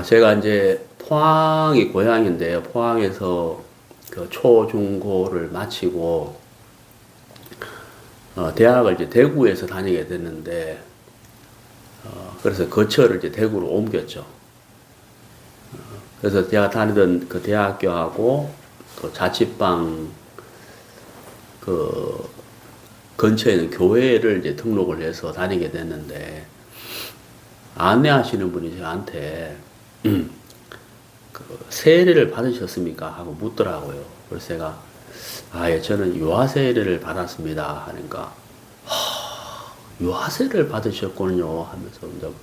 제가 이제 포항이 고향인데요. 포항에서 그 초, 중, 고를 마치고, 대학을 이제 대구에서 다니게 됐는데, 그래서 거처를 이제 대구로 옮겼죠. 그래서 제가 다니던 그 대학교하고 그 자취방 그 근처에 있는 교회를 이제 등록을 해서 다니게 됐는데, 안내하시는 분이 저한테 그 세례를 받으셨습니까? 하고 묻더라고요. 그래서 제가 예, 저는 유아 세례를 받았습니다. 하니까 유아 세례를 받으셨군요. 하면서 좀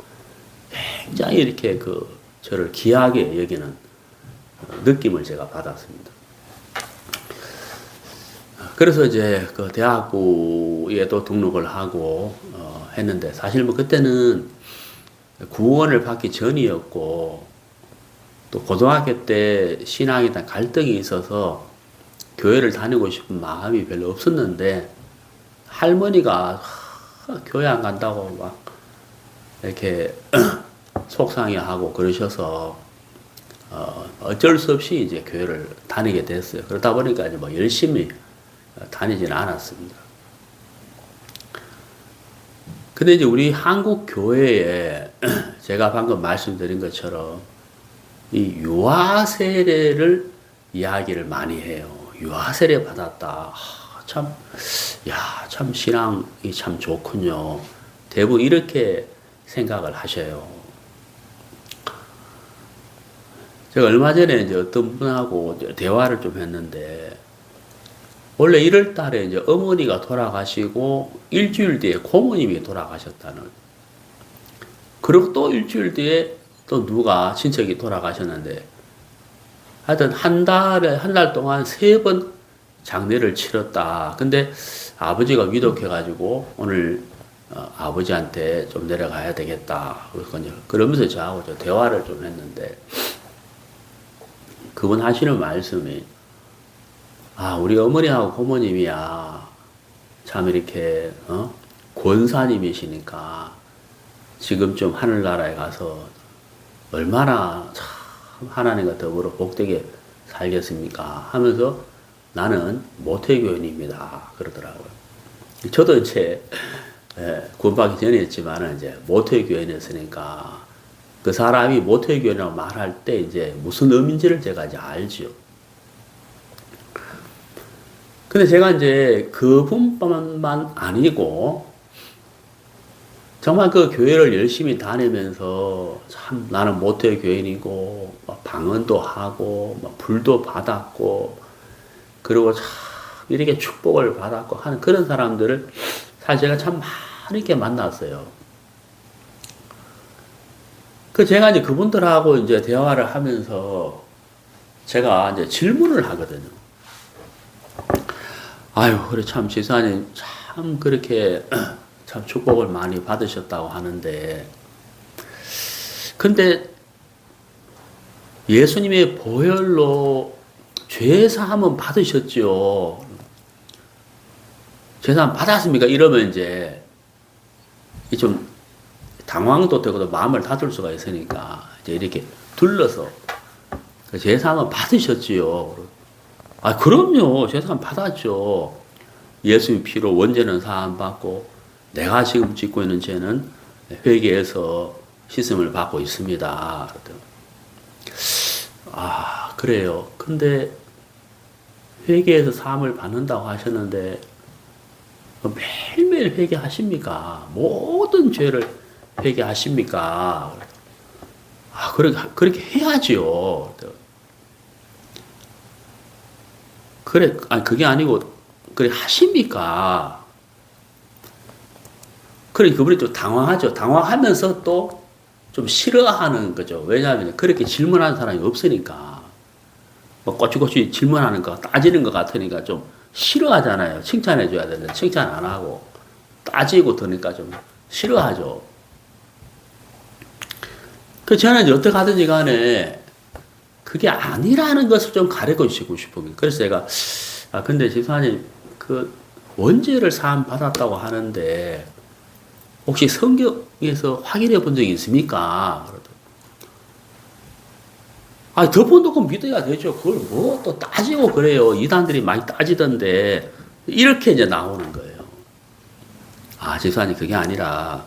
굉장히 이렇게 그 저를 귀하게 여기는 느낌을 제가 받았습니다. 그래서 이제 그 대학부에도 등록을 하고 했는데, 사실 뭐 그때는 구원을 받기 전이었고, 또 고등학교 때 신앙에 대한 갈등이 있어서 교회를 다니고 싶은 마음이 별로 없었는데, 할머니가 교회 안 간다고 막 이렇게 속상해하고 그러셔서 어쩔 수 없이 이제 교회를 다니게 됐어요. 그러다 보니까 이제 뭐 열심히 다니지는 않았습니다. 근데 이제 우리 한국 교회에 제가 방금 말씀드린 것처럼 이 유아 세례를 이야기를 많이 해요. 유아 세례 받았다. 참, 참 신앙이 참 좋군요. 대부분 이렇게 생각을 하셔요. 제가 얼마 전에 이제 어떤 분하고 대화를 좀 했는데, 원래 1월 달에 이제 어머니가 돌아가시고 일주일 뒤에 고모님이 돌아가셨다는. 그리고 또 일주일 뒤에 또 누가 친척이 돌아가셨는데, 하여튼 한 달 동안 3번 장례를 치렀다. 근데 아버지가 위독해가지고 오늘 아버지한테 좀 내려가야 되겠다. 그러면서 저하고 저 대화를 좀 했는데, 그분 하시는 말씀이, 우리 어머니하고 고모님이야 참 이렇게 권사님이시니까 지금 좀 하늘나라에 가서 얼마나 참 하나님과 더불어 복되게 살겠습니까? 하면서 나는 모태교인입니다. 그러더라고요. 저도 이제 구원받기 전에 했지만 이제 모태교인이었으니까 그 사람이 모태교인이라고 말할 때 이제 무슨 의미인지를 제가 이제 알지요. 근데 제가 이제 그분뿐만 아니고 정말 그 교회를 열심히 다니면서 참 나는 모태교인이고 방언도 하고 불도 받았고 그리고 참 이렇게 축복을 받았고 하는 그런 사람들을 사실 제가 참 많이 만났어요. 제가 이제 그분들하고 이제 대화를 하면서 제가 이제 질문을 하거든요. 그래, 참, 지사님, 참, 그렇게, 참, 축복을 많이 받으셨다고 하는데, 근데, 예수님의 보혈로 죄사함은 받으셨죠? 죄사함 받았습니까? 이러면 이제, 좀, 당황도 되고, 마음을 다툴 수가 있으니까, 이제 이렇게 둘러서, 죄사함은 받으셨지요? 그럼요. 죄사함 받았죠. 예수의 피로 원죄는 사함받고 내가 지금 짓고 있는 죄는 회개해서 씻음을 받고 있습니다. 그래요. 근데 회개해서 사함을 받는다고 하셨는데 매일매일 회개하십니까? 모든 죄를 회개하십니까? 그렇게 해야지요. 그래, 그게 아니고, 그래, 하십니까? 그래, 그분이 또 당황하죠. 당황하면서 또 좀 싫어하는 거죠. 왜냐하면 그렇게 질문하는 사람이 없으니까. 꼬치꼬치 질문하는 거, 따지는 것 같으니까 좀 싫어하잖아요. 칭찬해줘야 되는데, 칭찬 안 하고, 따지고 드니까 좀 싫어하죠. 저는 이제 어떻게 하든지 간에, 그게 아니라는 것을 좀 가르쳐 주시고 싶은 거예요. 그래서 제가, 근데 집사님, 원죄를 사함 받았다고 하는데, 혹시 성경에서 확인해 본 적이 있습니까? 덮어 놓고 믿어야 되죠. 그걸 뭐 또 따지고 그래요. 이단들이 많이 따지던데. 이렇게 이제 나오는 거예요. 집사님, 그게 아니라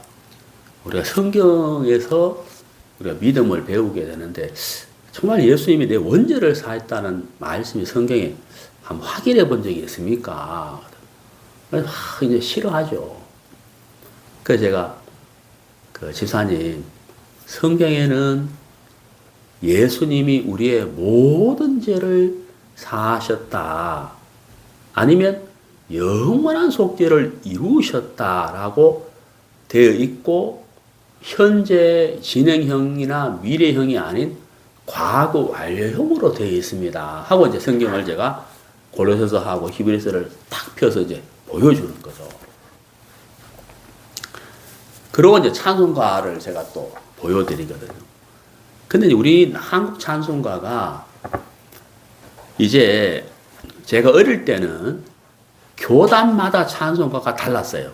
우리가 성경에서 우리가 믿음을 배우게 되는데, 정말 예수님이 내 원죄를 사했다는 말씀이 성경에 한번 확인해 본 적이 있습니까? 이제 싫어하죠. 그래서 제가 집사님, 성경에는 예수님이 우리의 모든 죄를 사하셨다, 아니면 영원한 속죄를 이루셨다라고 되어 있고, 현재 진행형이나 미래형이 아닌 과거 완료형으로 되어 있습니다 하고 이제 성경을 제가 골로새서하고 히브리서를 딱 펴서 이제 보여주는 거죠. 그러고 이제 찬송가를 제가 또 보여드리거든요. 근데 우리 한국 찬송가가 이제 제가 어릴 때는 교단마다 찬송가가 달랐어요.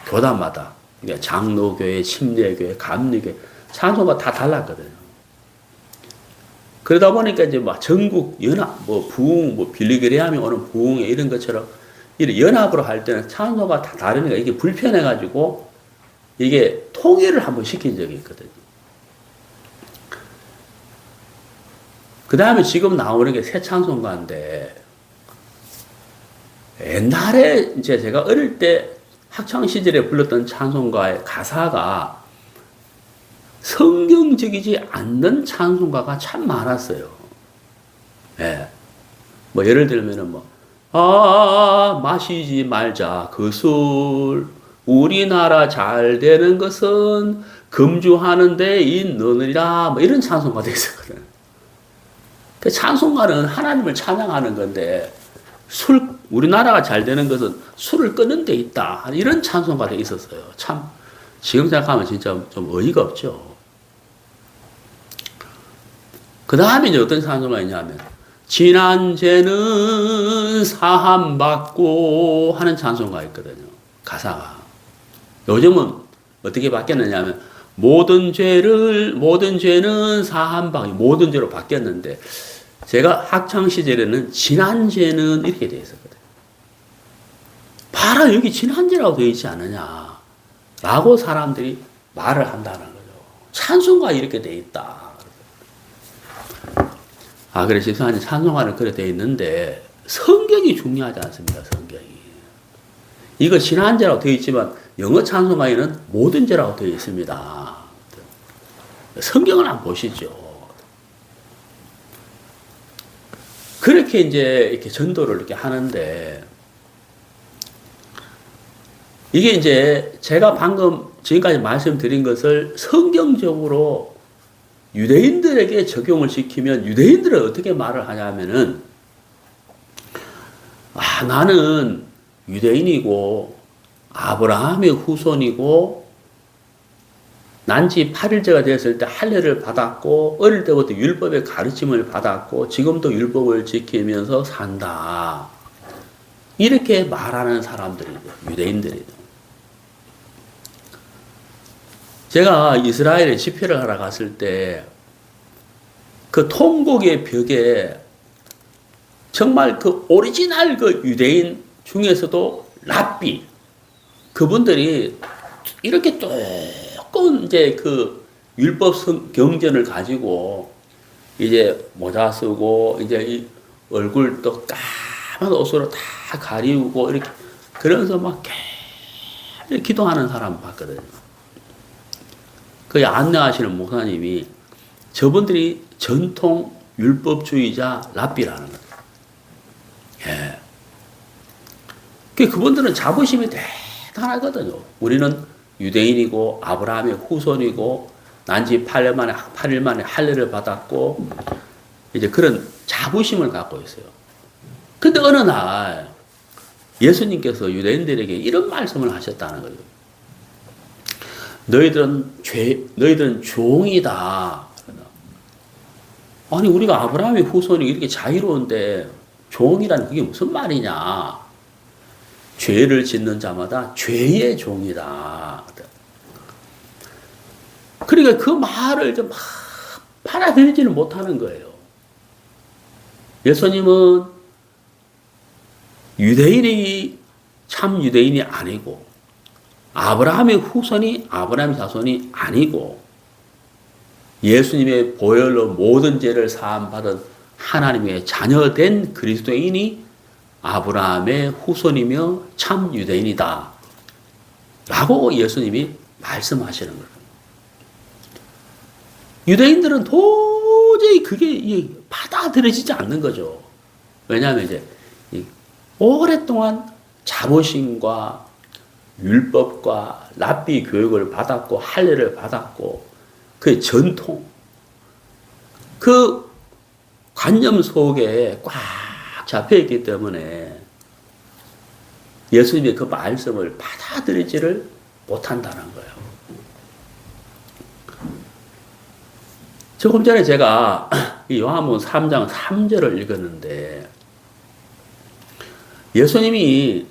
교단마다. 그러니까 장로교회, 침례교회, 감리교회 찬송가 다 달랐거든요. 그러다 보니까 이제 막 전국 연합, 부흥, 빌리그레함이 오는 부흥회 이런 것처럼 이런 연합으로 할 때는 찬송가 다 다르니까 이게 불편해가지고 이게 통일을 한번 시킨 적이 있거든요. 그 다음에 지금 나오는 게 새 찬송가인데, 옛날에 이제 제가 어릴 때 학창시절에 불렀던 찬송가의 가사가 성경적이지 않는 찬송가가 참 많았어요. 예. 예를 들면은 마시지 말자 그 술, 우리나라 잘 되는 것은 금주하는 데 있느니라, 이런 찬송가도 있었거든. 그 찬송가는 하나님을 찬양하는 건데, 우리나라가 잘 되는 것은 술을 끊는 데 있다, 이런 찬송가도 있었어요. 참, 지금 생각하면 진짜 좀 어이가 없죠. 그 다음에 이제 어떤 찬송가 있냐면, 지난 죄는 사함받고 하는 찬송가 있거든요. 가사가. 요즘은 어떻게 바뀌었느냐면, 모든 죄는 사함받고, 모든 죄로 바뀌었는데, 제가 학창시절에는 지난 죄는 이렇게 되어 있었거든요. 봐라, 여기 지난 죄라고 되어 있지 않느냐, 라고 사람들이 말을 한다는 거죠. 찬송가 이렇게 되어 있다. 그래, 집사님, 찬송가는 그래 되어 있는데, 성경이 중요하지 않습니다, 성경이. 이거 지난 죄라고 되어 있지만, 영어 찬송가에는 모든 죄라고 되어 있습니다. 성경을 한번 보시죠. 그렇게 이제 이렇게 전도를 이렇게 하는데, 이게 이제 제가 방금 지금까지 말씀드린 것을 성경적으로 유대인들에게 적용을 시키면 유대인들은 어떻게 말을 하냐면은, 나는 유대인이고 아브라함의 후손이고 난지 8일째가 되었을 때 할례를 받았고 어릴 때부터 율법의 가르침을 받았고 지금도 율법을 지키면서 산다, 이렇게 말하는 사람들이죠. 유대인들이죠. 제가 이스라엘에 집회를 하러 갔을 때 그 통곡의 벽에 정말 그 오리지널 그 유대인 중에서도 랍비, 그분들이 이렇게 조금 이제 그 율법 경전을 가지고 이제 모자 쓰고 이제 이 얼굴도 까만 옷으로 다 가리우고 이렇게 그러면서 막 계속 기도하는 사람 봤거든요. 그 안내하시는 목사님이 저분들이 전통 율법주의자 랍비라는 거예요. 예. 그분들은 자부심이 대단하거든요. 우리는 유대인이고 아브라함의 후손이고 난지 8일 만에 할례를 받았고 이제 그런 자부심을 갖고 있어요. 근데 어느 날 예수님께서 유대인들에게 이런 말씀을 하셨다는 거예요. 너희들은 종이다. 아니, 우리가 아브라함의 후손이 이렇게 자유로운데 종이라는 그게 무슨 말이냐. 죄를 짓는 자마다 죄의 종이다. 그러니까 그 말을 막 받아들이지를 못하는 거예요. 예수님은 유대인이 참 유대인이 아니고 아브라함의 후손이 아브라함의 자손이 아니고 예수님의 보혈로 모든 죄를 사함받은 하나님의 자녀된 그리스도인이 아브라함의 후손이며 참 유대인이다 라고 예수님이 말씀하시는 거예요. 유대인들은 도저히 그게 받아들여지지 않는 거죠. 왜냐하면 이제 오랫동안 자부심과 율법과 랍비 교육을 받았고 할례를 받았고 그 전통 그 관념 속에 꽉 잡혀 있기 때문에 예수님의 그 말씀을 받아들이지를 못한다는 거예요. 조금 전에 제가 이 요한복음 3장 3절을 읽었는데 예수님이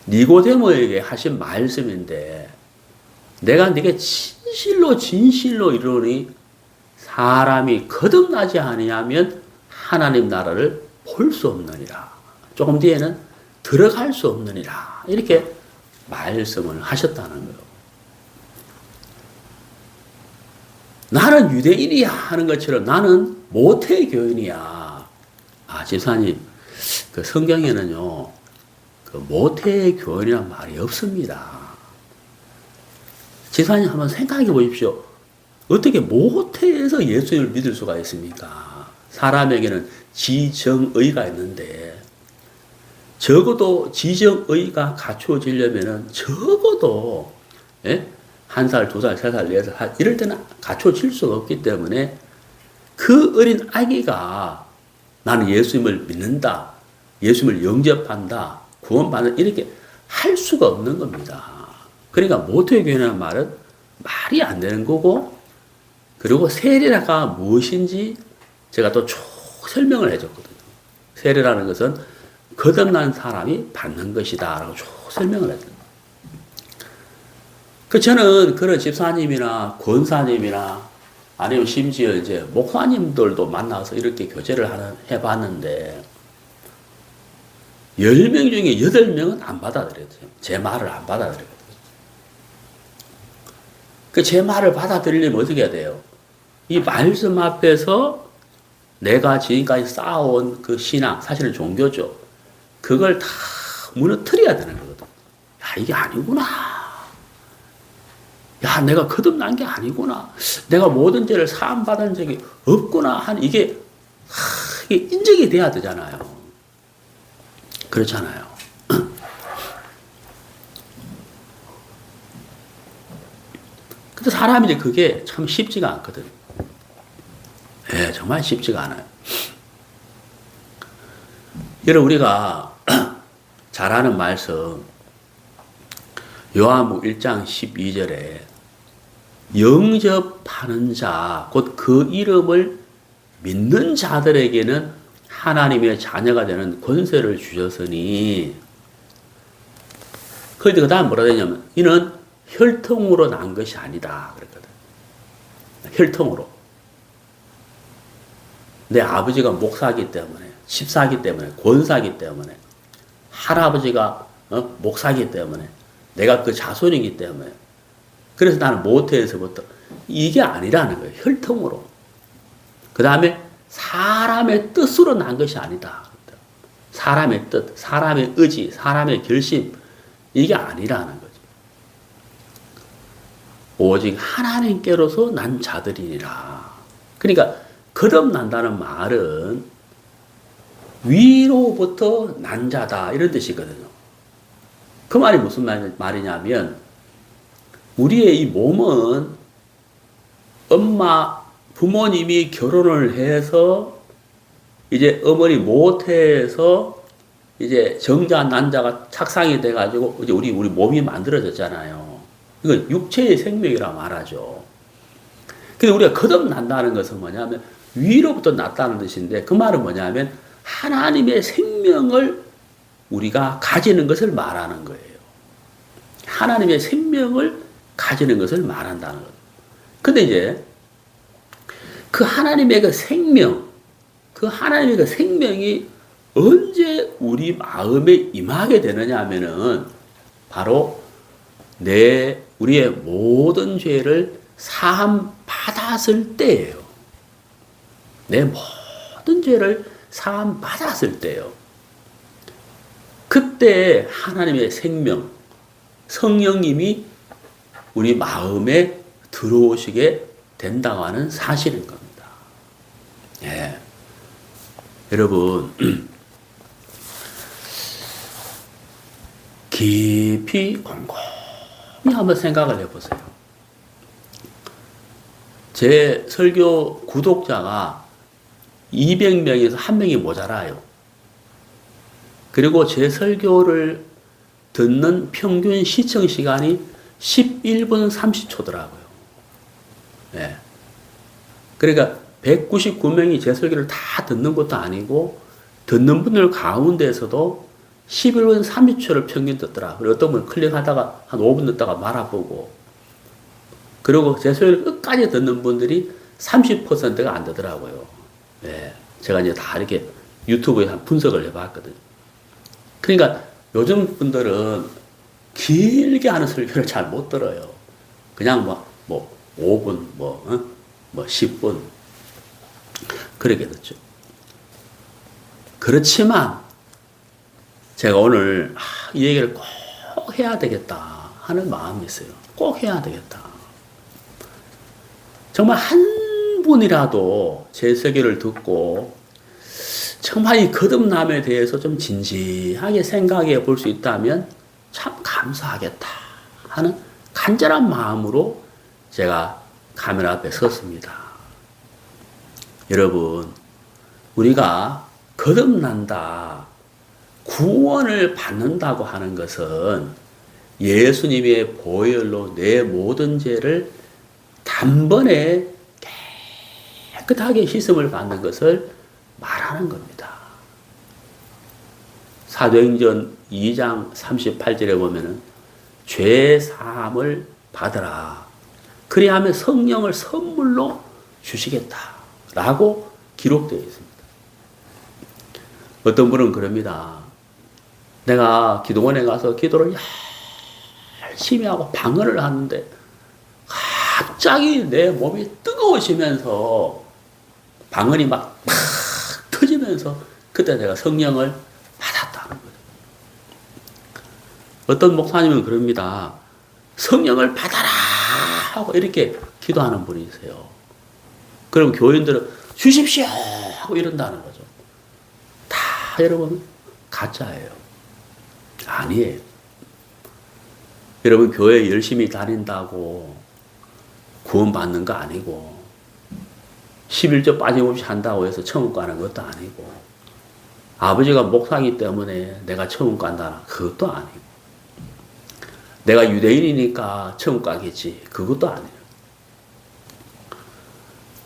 니고데모에게 하신 말씀인데 내가 네게 진실로 진실로 이르노니 사람이 거듭나지 아니하면 하나님 나라를 볼 수 없느니라. 조금 뒤에는 들어갈 수 없느니라. 이렇게 말씀을 하셨다는 거예요. 나는 유대인이야 하는 것처럼 나는 모태교인이야. 집사님, 그 성경에는요, 그 모태교인이란 말이 없습니다. 집사님 한번 생각해 보십시오. 어떻게 모태에서 예수님을 믿을 수가 있습니까? 사람에게는 지정의가 있는데 적어도 지정의가 갖춰지려면은 적어도 1살, 2살, 3살, 4살 이럴 때는 갖춰질 수가 없기 때문에 그 어린 아기가 나는 예수님을 믿는다, 예수님을 영접한다, 구원받는 이렇게 할 수가 없는 겁니다. 그러니까 모태교회라는 말은 말이 안 되는 거고, 그리고 세례가 무엇인지 제가 또 쭉 설명을 해줬거든요. 세례라는 것은 거듭난 사람이 받는 것이다 라고 쭉 설명을 했거든요. 저는 그런 집사님이나 권사님이나 아니면 심지어 이제 목사님들도 만나서 이렇게 교제를 해봤는데 10명 중에 8명은 안 받아들였어요. 제 말을 안 받아들였거든요. 제 말을 받아들이려면 어떻게 해야 돼요? 이 말씀 앞에서 내가 지금까지 쌓아온 그 신앙, 사실은 종교죠. 그걸 다 무너뜨려야 되는 거거든. 야, 이게 아니구나. 야, 내가 거듭난 게 아니구나. 내가 모든 죄를 사함받은 적이 없구나. 이게 인정이 돼야 되잖아요. 그렇잖아요. 근데 사람이 이제 그게 참 쉽지가 않거든요. 정말 쉽지가 않아요. 여러분, 우리가 잘 아는 말씀, 요한복음 1장 12절에 영접하는 자, 곧 그 이름을 믿는 자들에게는 하나님의 자녀가 되는 권세를 주셨으니, 그런데 그 다음 뭐라 되냐면, 이는 혈통으로 난 것이 아니다. 그랬거든. 혈통으로. 내 아버지가 목사기 때문에, 집사기 때문에, 권사기 때문에, 할아버지가 목사기 때문에, 내가 그 자손이기 때문에, 그래서 나는 모태에서부터 이게 아니라는 거예요. 혈통으로. 그 다음에 사람의 뜻으로 난 것이 아니다. 사람의 뜻, 사람의 의지, 사람의 결심, 이게 아니라는 거죠. 오직 하나님께로서 난 자들이니라. 그러니까 거듭난다는 말은 위로부터 난 자다 이런 뜻이거든요. 그 말이 무슨 말이냐면 우리의 이 몸은 부모님이 결혼을 해서 이제 어머니 모태에서 이제 정자 난자가 착상이 돼가지고 이제 우리 몸이 만들어졌잖아요. 이건 육체의 생명이라 말하죠. 근데 우리가 거듭난다는 것은 뭐냐면 위로부터 났다는 뜻인데 그 말은 뭐냐면 하나님의 생명을 우리가 가지는 것을 말하는 거예요. 하나님의 생명을 가지는 것을 말한다는 거예요. 근데 이제 그 하나님의 그 생명, 그 하나님의 그 생명이 언제 우리 마음에 임하게 되느냐 하면은 바로 우리의 모든 죄를 사함 받았을 때예요. 내 모든 죄를 사함 받았을 때요. 그때 하나님의 생명, 성령님이 우리 마음에 들어오시게 된다고 하는 사실인 겁니다. 예. 여러분, 깊이 곰곰이 한번 생각을 해보세요. 제 설교 구독자가 200명에서 1명이 모자라요. 그리고 제 설교를 듣는 평균 시청 시간이 11분 30초더라고요. 예. 그러니까 199명이 제 설교를 다 듣는 것도 아니고, 듣는 분들 가운데에서도 11분 30초를 평균 듣더라. 그리고 어떤 분은 클릭하다가 한 5분 듣다가 말아보고, 그리고 제 설교를 끝까지 듣는 분들이 30%가 안 되더라고요. 예. 제가 이제 다 이렇게 유튜브에 한 분석을 해봤거든요. 그러니까 요즘 분들은 길게 하는 설교를 잘 못 들어요. 그냥 뭐 5분, 뭐 10분. 그렇게 듣죠. 그렇지만, 제가 오늘 이 얘기를 꼭 해야 되겠다 하는 마음이 있어요. 꼭 해야 되겠다. 정말 한 분이라도 제 설교를 듣고 정말 이 거듭남에 대해서 좀 진지하게 생각해 볼 수 있다면 참 감사하겠다 하는 간절한 마음으로 제가 카메라 앞에 섰습니다. 여러분, 우리가 거듭난다, 구원을 받는다고 하는 것은 예수님의 보혈로 내 모든 죄를 단번에 깨끗하게 씻음을 받는 것을 말하는 겁니다. 사도행전 2장 38절에 보면은 죄 사함을 받으라. 그리하면 성령을 선물로 주시겠다라고 기록되어 있습니다. 어떤 분은 그럽니다. 내가 기도원에 가서 기도를 열심히 하고 방언을 하는데 갑자기 내 몸이 뜨거워지면서 방언이 막 터지면서 그때 내가 성령을 받았다는 거죠. 어떤 목사님은 그럽니다. 성령을 받아라 하고 이렇게 기도하는 분이 있어요. 그럼 교인들은 주십시오 하고 이런다는 거죠. 다 여러분 가짜예요. 아니에요. 여러분 교회 열심히 다닌다고 구원받는 거 아니고 11조 빠짐없이 한다고 해서 천국 가는 것도 아니고 아버지가 목사이기 때문에 내가 천국 간다 그것도 아니고 내가 유대인이니까 천국 가겠지 그것도 아니에요.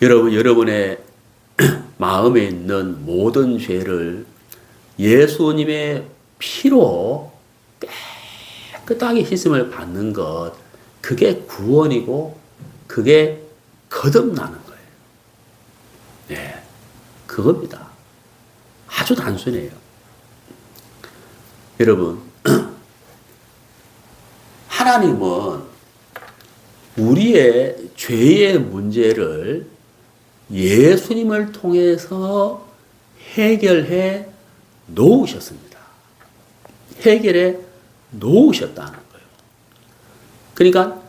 여러분의 마음에 있는 모든 죄를 예수님의 피로 깨끗하게 씻음을 받는 것, 그게 구원이고 그게 거듭나는 거예요. 네, 그겁니다. 아주 단순해요. 여러분, 하나님은 우리의 죄의 문제를 예수님을 통해서 해결해 놓으셨습니다. 해결해 놓으셨다는 거예요. 그러니까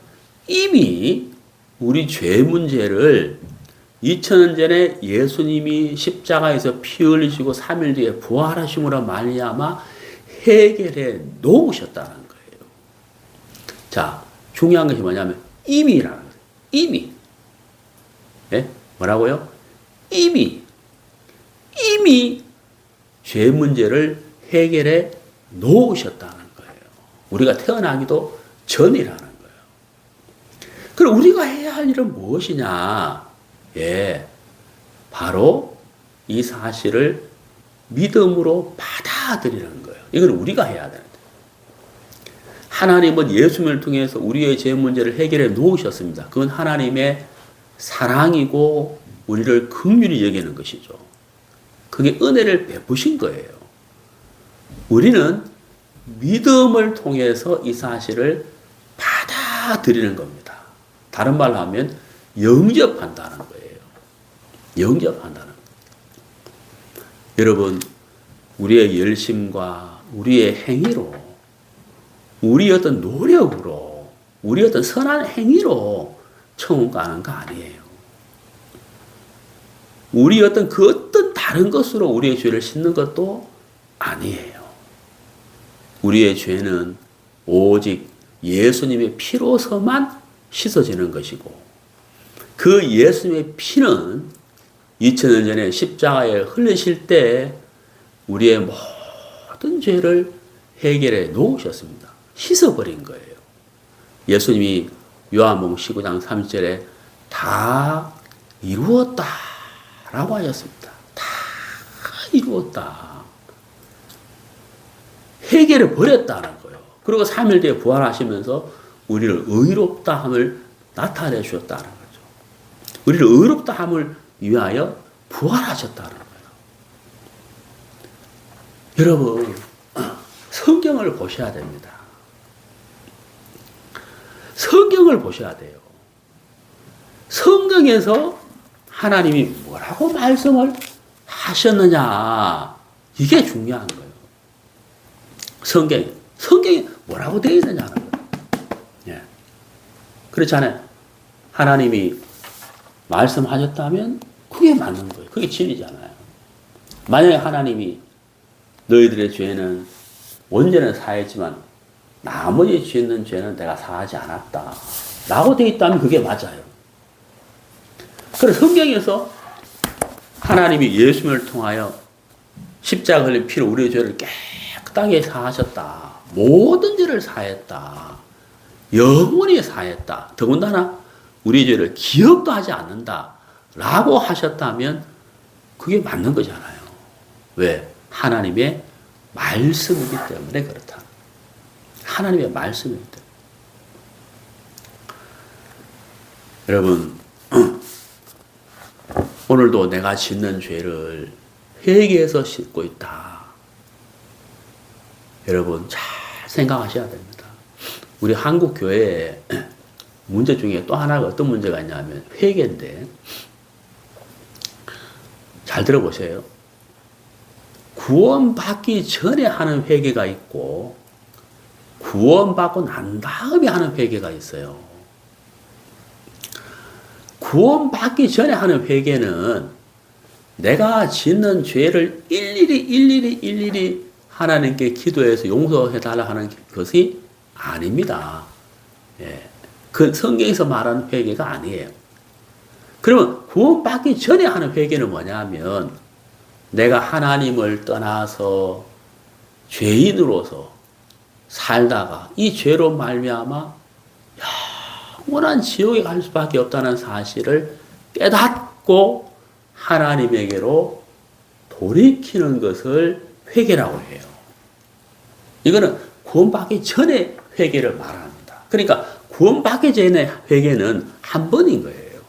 이미 우리 죄 문제를 2000년 전에 예수님이 십자가에서 피 흘리시고 3일 뒤에 부활하심으로 말미암아 해결해 놓으셨다는 거예요. 자, 중요한 것이 뭐냐면 이미라는 거예요. 이미. 예? 뭐라고요? 이미 죄 문제를 해결해 놓으셨다는 거예요. 우리가 태어나기도 전이라는 거예요. 그럼 우리가 해야 할 일은 무엇이냐? 예, 바로 이 사실을 믿음으로 받아들이는 거예요. 이건 우리가 해야 되는데. 하나님은 예수님을 통해서 우리의 죄 문제를 해결해 놓으셨습니다. 그건 하나님의 사랑이고 우리를 긍휼히 여기는 것이죠. 그게 은혜를 베푸신 거예요. 우리는 믿음을 통해서 이 사실을 받아들이는 겁니다. 다른 말로 하면 영접한다는 거예요. 영접한다는 거예요. 여러분, 우리의 열심과 우리의 행위로, 우리 어떤 노력으로, 우리 어떤 선한 행위로 천국 가는 거 아니에요. 우리 어떤 그 어떤 다른 것으로 우리의 죄를 씻는 것도 아니에요. 우리의 죄는 오직 예수님의 피로서만 씻어지는 것이고, 그 예수님의 피는 2000년 전에 십자가에 흘리실 때 우리의 모든 죄를 해결해 놓으셨습니다. 씻어버린 거예요. 예수님이 요한복음 19장 30절에 다 이루었다 라고 하셨습니다. 다 이루었다. 해결해 버렸다는 거예요. 그리고 3일 뒤에 부활하시면서 우리를 의롭다 함을 나타내 주셨다는 거죠. 우리를 의롭다 함을 위하여 부활하셨다는 거예요. 여러분, 성경을 보셔야 됩니다. 성경을 보셔야 돼요. 성경에서 하나님이 뭐라고 말씀을 하셨느냐, 이게 중요한 거예요. 성경에 뭐라고 되어 있느냐는 거예요. 예. 그렇잖아요. 하나님이 말씀하셨다면 그게 맞는 거예요. 그게 진리잖아요. 만약에 하나님이 너희들의 죄는 원죄는 사했지만 나머지 짓는 죄는 내가 사하지 않았다 라고 되어 있다면 그게 맞아요. 그래서 성경에서 하나님이 예수님을 통하여 십자가 흘린 피로 우리의 죄를 깨끗하게 사하셨다. 모든 죄를 사했다. 영원히 사했다. 더군다나 우리의 죄를 기억도 하지 않는다 라고 하셨다면 그게 맞는 거잖아요. 왜? 하나님의 말씀이기 때문에 그렇다. 하나님의 말씀이기 때문에. 여러분, 오늘도 내가 짓는 죄를 회개해서 씻고 있다. 여러분, 잘 생각하셔야 됩니다. 우리 한국 교회에 문제 중에 또 하나가 어떤 문제가 있냐면 회개인데, 잘 들어보세요. 구원받기 전에 하는 회개가 있고 구원받고 난 다음에 하는 회개가 있어요. 구원받기 전에 하는 회개는 내가 짓는 죄를 일일이 하나님께 기도해서 용서해달라 하는 것이 아닙니다. 예. 그 성경에서 말하는 회개가 아니에요. 그러면 구원받기 전에 하는 회개는 뭐냐면 내가 하나님을 떠나서 죄인으로서 살다가 이 죄로 말미암아 영원한 지옥에 갈 수밖에 없다는 사실을 깨닫고 하나님에게로 돌이키는 것을 회개라고 해요. 이거는 구원받기 전에 회개를 말합니다. 그러니까 구원받기 전에 회개는 한 번인 거예요.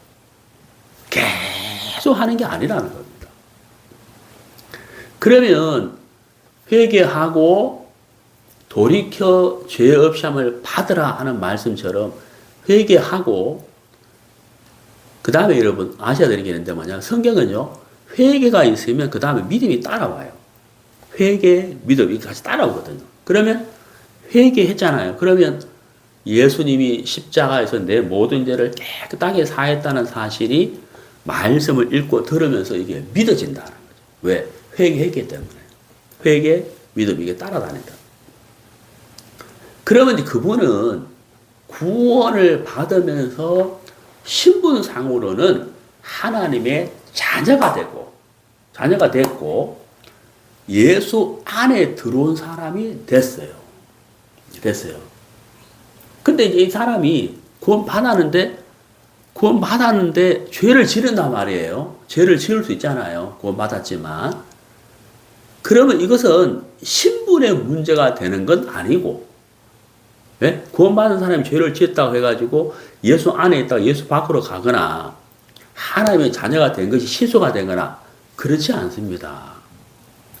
계속 하는 게 아니라는 겁니다. 그러면 회개하고 돌이켜 죄 없음을 받으라 하는 말씀처럼 회개하고 그 다음에 여러분 아셔야 되는 게 있는데 뭐냐, 성경은요 회개가 있으면 그 다음에 믿음이 따라와요. 회개, 믿음이 같이 따라오거든요. 그러면 회개했잖아요. 그러면 예수님이 십자가에서 내 모든 죄를 깨끗하게 사했다는 사실이 말씀을 읽고 들으면서 이게 믿어진다는 거죠. 왜? 회개했기 때문에. 회개, 믿음, 이게 따라다닌다. 그러면 그분은 구원을 받으면서 신분상으로는 하나님의 자녀가 됐고, 예수 안에 들어온 사람이 됐어요. 근데 이제 이 사람이 구원받았는데 죄를 지른단 말이에요. 죄를 지을 수 있잖아요. 구원받았지만. 그러면 이것은 신분의 문제가 되는 건 아니고, 네? 구원받은 사람이 죄를 지었다고 해가지고 예수 안에 있다가 예수 밖으로 가거나 하나님의 자녀가 된 것이 실수가 된 거나 그렇지 않습니다.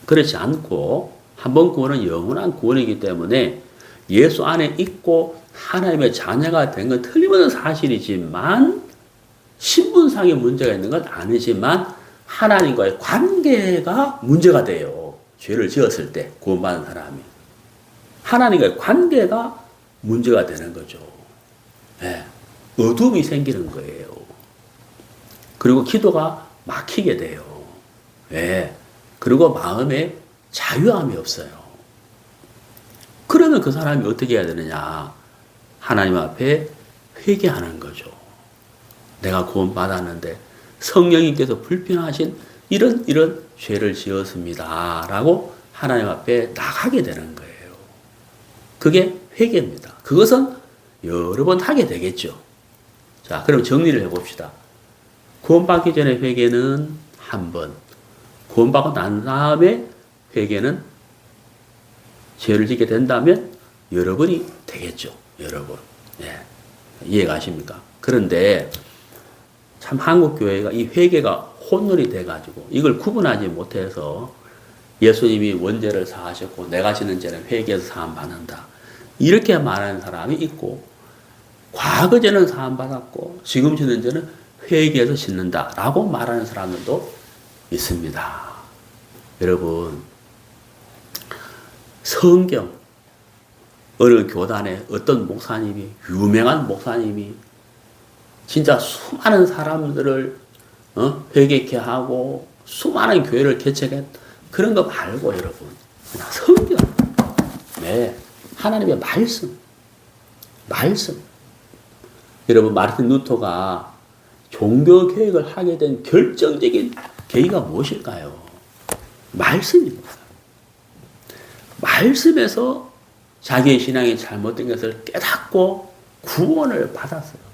그렇지 않고 한 번 구원은 영원한 구원이기 때문에 예수 안에 있고 하나님의 자녀가 된 건 틀림없는 사실이지만 신분상의 문제가 있는 건 아니지만 하나님과의 관계가 문제가 돼요. 죄를 지었을 때 구원받은 사람이. 하나님과의 관계가 문제가 되는 거죠. 네. 어둠이 생기는 거예요. 그리고 기도가 막히게 돼요. 네. 그리고 마음에 자유함이 없어요. 그러면 그 사람이 어떻게 해야 되느냐? 하나님 앞에 회개하는 거죠. 내가 구원받았는데 성령님께서 불편하신 이런 죄를 지었습니다. 라고 하나님 앞에 나가게 되는 거예요. 그게 회개입니다. 그것은 여러 번 하게 되겠죠. 자, 그럼 정리를 해봅시다. 구원받기 전에 회개는 한 번, 구원받고 난 다음에 회개는 죄를 짓게 된다면 여러 번이 되겠죠. 여러 번. 예. 이해가 가십니까? 그런데 참 한국 교회가 이 회개가 혼돈이 돼가지고 이걸 구분하지 못해서 예수님이 원죄를 사하셨고 내가 지는 죄는 회개해서 사함 받는다. 이렇게 말하는 사람이 있고 과거 죄는 사함 받았고 지금 지는 죄는 회개해서 짓는다 라고 말하는 사람들도 있습니다. 여러분, 성경 어느 교단에 어떤 목사님이, 유명한 목사님이 진짜 수많은 사람들을 회개케 하고 수많은 교회를 개척한 그런 거 말고 여러분, 그냥 성경, 네, 하나님의 말씀. 여러분, 마르틴 루터가 종교 개혁을 하게 된 결정적인 계기가 무엇일까요? 말씀입니다. 말씀에서 자기의 신앙이 잘못된 것을 깨닫고 구원을 받았어요.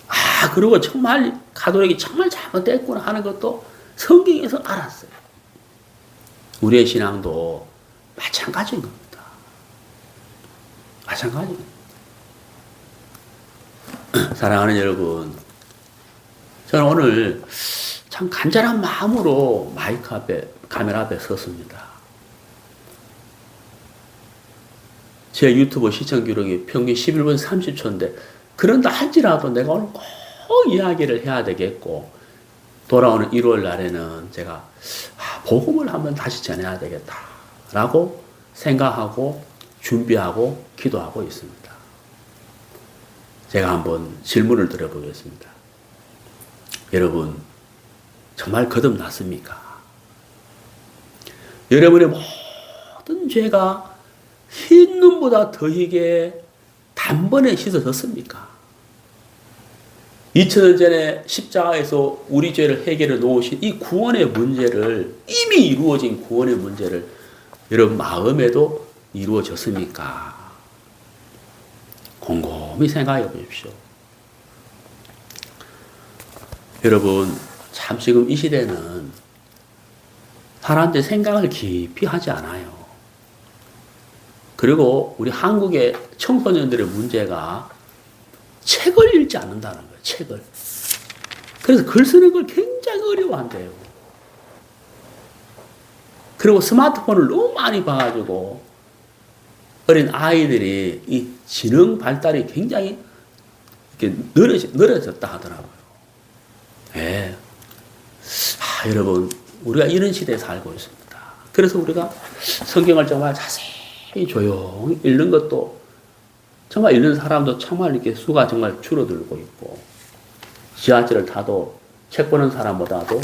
아, 그리고 정말 가톨릭이 정말 잘못됐구나 하는 것도 성경에서 알았어요. 우리의 신앙도 마찬가지인 겁니다. 마찬가지입니다. 사랑하는 여러분, 저는 오늘 참 간절한 마음으로 마이크 앞에, 카메라 앞에 섰습니다. 제 유튜브 시청 기록이 평균 11분 30초인데, 그런다 할지라도 내가 오늘 꼭 이야기를 해야 되겠고, 돌아오는 1월 날에는 제가 복음을 한번 다시 전해야 되겠다라고 생각하고 준비하고 기도하고 있습니다. 제가 한번 질문을 드려보겠습니다. 여러분, 정말 거듭났습니까? 여러분의 모든 죄가 흰 눈보다 더 희게 단번에 씻어졌습니까? 2000년 전에 십자가에서 우리 죄를 해결해 놓으신 이 구원의 문제를, 이미 이루어진 구원의 문제를 여러분 마음에도 이루어졌습니까? 곰곰이 생각해 보십시오. 여러분, 참 지금 이 시대는 사람들이 생각을 깊이 하지 않아요. 그리고 우리 한국의 청소년들의 문제가 책을 읽지 않는다는 거예요. 책을. 그래서 글 쓰는 걸 굉장히 어려워한대요. 그리고 스마트폰을 너무 많이 봐가지고 어린 아이들이 이 지능 발달이 굉장히 이렇게 늘어졌다 하더라고요. 예. 아, 여러분, 우리가 이런 시대에 살고 있습니다. 그래서 우리가 성경을 정말 자세히 조용히 읽는 것도, 정말 읽는 사람도 정말 이렇게 수가 정말 줄어들고 있고, 지하철을 타도 책 보는 사람보다도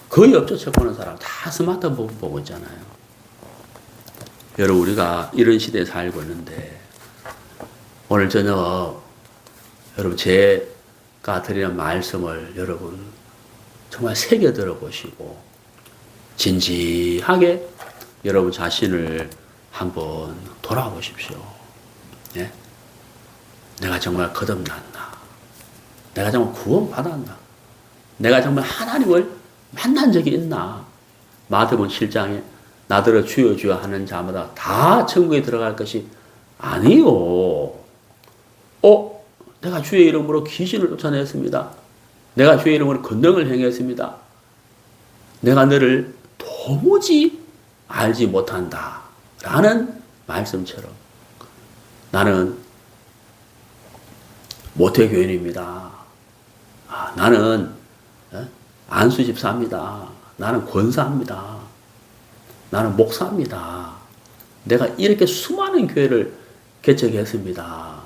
거의 없죠. 책 보는 사람 다 스마트폰 보고 있잖아요. 여러분, 우리가 이런 시대에 살고 있는데 오늘 저녁 여러분 제가 드리는 말씀을 여러분 정말 새겨 들어보시고 진지하게 여러분 자신을 한번 돌아보십시오. 예? 내가 정말 거듭났나? 내가 정말 구원받았나? 내가 정말 하나님을 만난 적이 있나? 마태복음 7장에 나더러 주여 주여 하는 자마다 다 천국에 들어갈 것이 아니요. 내가 주의 이름으로 귀신을 쫓아냈습니다. 내가 주의 이름으로 권능을 행했습니다. 내가 너를 도무지 알지 못한다. 라는 말씀처럼 나는 모태교인입니다. 나는 안수 집사입니다. 나는 권사입니다. 나는 목사입니다. 내가 이렇게 수많은 교회를 개척했습니다.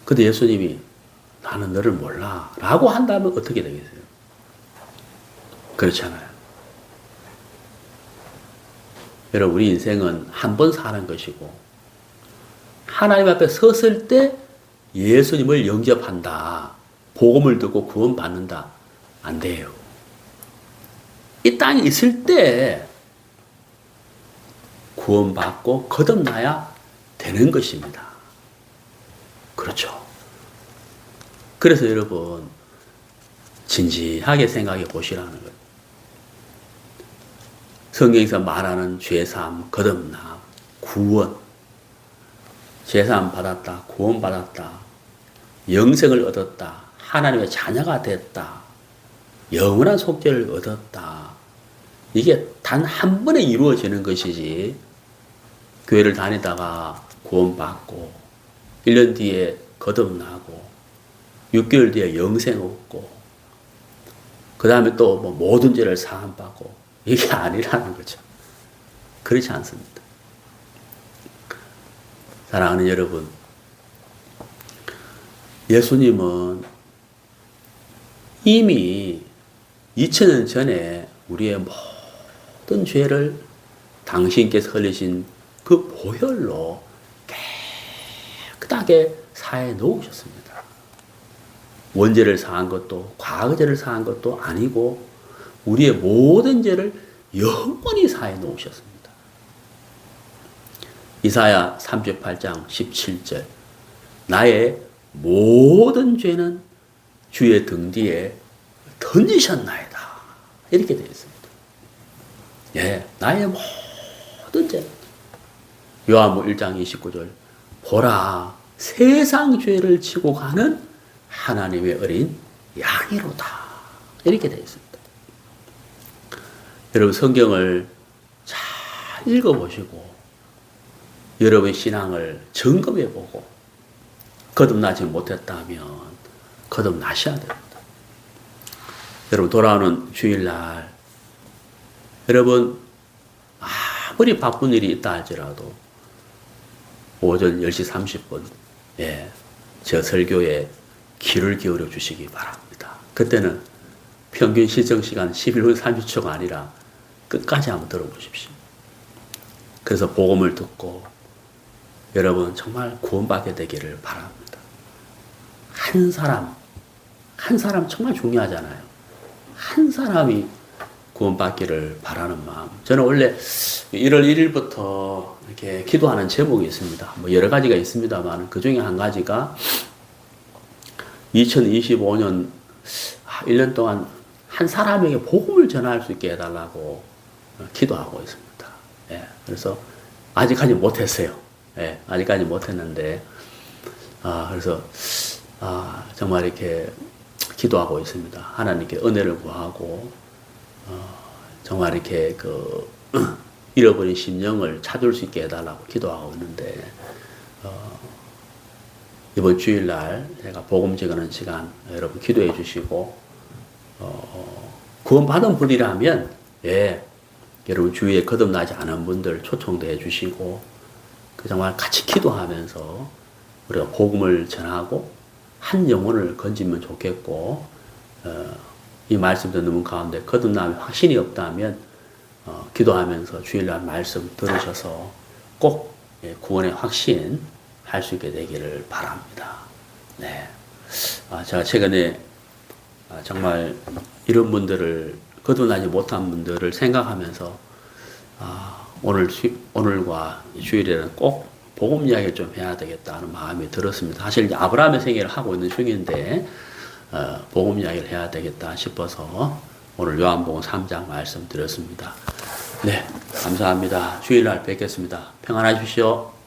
근데 예수님이 나는 너를 몰라 라고 한다면 어떻게 되겠어요? 그렇잖아요. 여러분, 우리 인생은 한 번 사는 것이고 하나님 앞에 섰을 때 예수님을 영접한다. 복음을 듣고 구원받는다. 안 돼요. 이 땅에 있을 때 구원받고 거듭나야 되는 것입니다. 그렇죠. 그래서 여러분 진지하게 생각해 보시라는 거예요. 성경에서 말하는 죄사함, 거듭남, 구원, 죄사함 받았다, 구원 받았다, 영생을 얻었다, 하나님의 자녀가 됐다, 영원한 속죄를 얻었다. 이게 단 한 번에 이루어지는 것이지 교회를 다니다가 구원받고 1년 뒤에 거듭나고 6개월 뒤에 영생 얻고 그 다음에 또 뭐 모든 죄를 사함받고 이게 아니라는 거죠. 그렇지 않습니다. 사랑하는 여러분, 예수님은 이미 2000년 전에 우리의 모든 죄를 당신께서 흘리신 그 보혈로 깨끗하게 사해 놓으셨습니다. 원죄를 사한 것도 과거 죄를 사한 것도 아니고 우리의 모든 죄를 영원히 사해 놓으셨습니다. 이사야 38장 17절 나의 모든 죄는 주의 등 뒤에 던지셨나이다. 이렇게 되어 있습니다. 예, 나의 모든 죄. 요한복음 1장 29절 보라 세상 죄를 지고 가는 하나님의 어린 양이로다. 이렇게 되어 있습니다. 여러분 성경을 잘 읽어보시고 여러분의 신앙을 점검해보고 거듭나지 못했다면 거듭나셔야 됩니다. 여러분 돌아오는 주일날 여러분 아무리 바쁜 일이 있다 할지라도 오전 10시 30분 저 설교에 귀를 기울여 주시기 바랍니다. 그때는 평균 시청시간 11분 30초가 아니라 끝까지 한번 들어보십시오. 그래서 복음을 듣고 여러분 정말 구원받게 되기를 바랍니다. 한 사람 정말 중요하잖아요. 한 사람이 구원받기를 바라는 마음. 저는 원래 1월 1일부터 이렇게 기도하는 제목이 있습니다. 뭐 여러 가지가 있습니다만 그 중에 한 가지가 2025년 1년 동안 한 사람에게 복음을 전할 수 있게 해달라고 기도하고 있습니다. 그래서 아직까지 못했어요. 아직까지 못했는데 그래서 정말 이렇게 기도하고 있습니다. 하나님께 은혜를 구하고 정말 이렇게 그 잃어버린 심령을 찾을 수 있게 해달라고 기도하고 있는데 이번 주일날 제가 복음 전하는 시간 여러분 기도해 주시고 구원받은 분이라면 여러분 주위에 거듭나지 않은 분들 초청도 해 주시고 정말 같이 기도하면서 우리가 복음을 전하고 한 영혼을 건지면 좋겠고 이 말씀 듣는 가운데 거듭남의 확신이 없다면 기도하면서 주일날 말씀 들으셔서 꼭 구원의 확신 할 수 있게 되기를 바랍니다. 제가 최근에 정말 이런 분들을 거듭나지 못한 분들을 생각하면서 오늘과 주일에는 꼭 복음 이야기를 좀 해야 되겠다는 마음이 들었습니다. 사실 이제 아브라함의 생애를 하고 있는 중인데 복음 이야기를 해야 되겠다 싶어서 오늘 요한복음 3장 말씀 드렸습니다. 네, 감사합니다. 주일날 뵙겠습니다. 평안하십시오.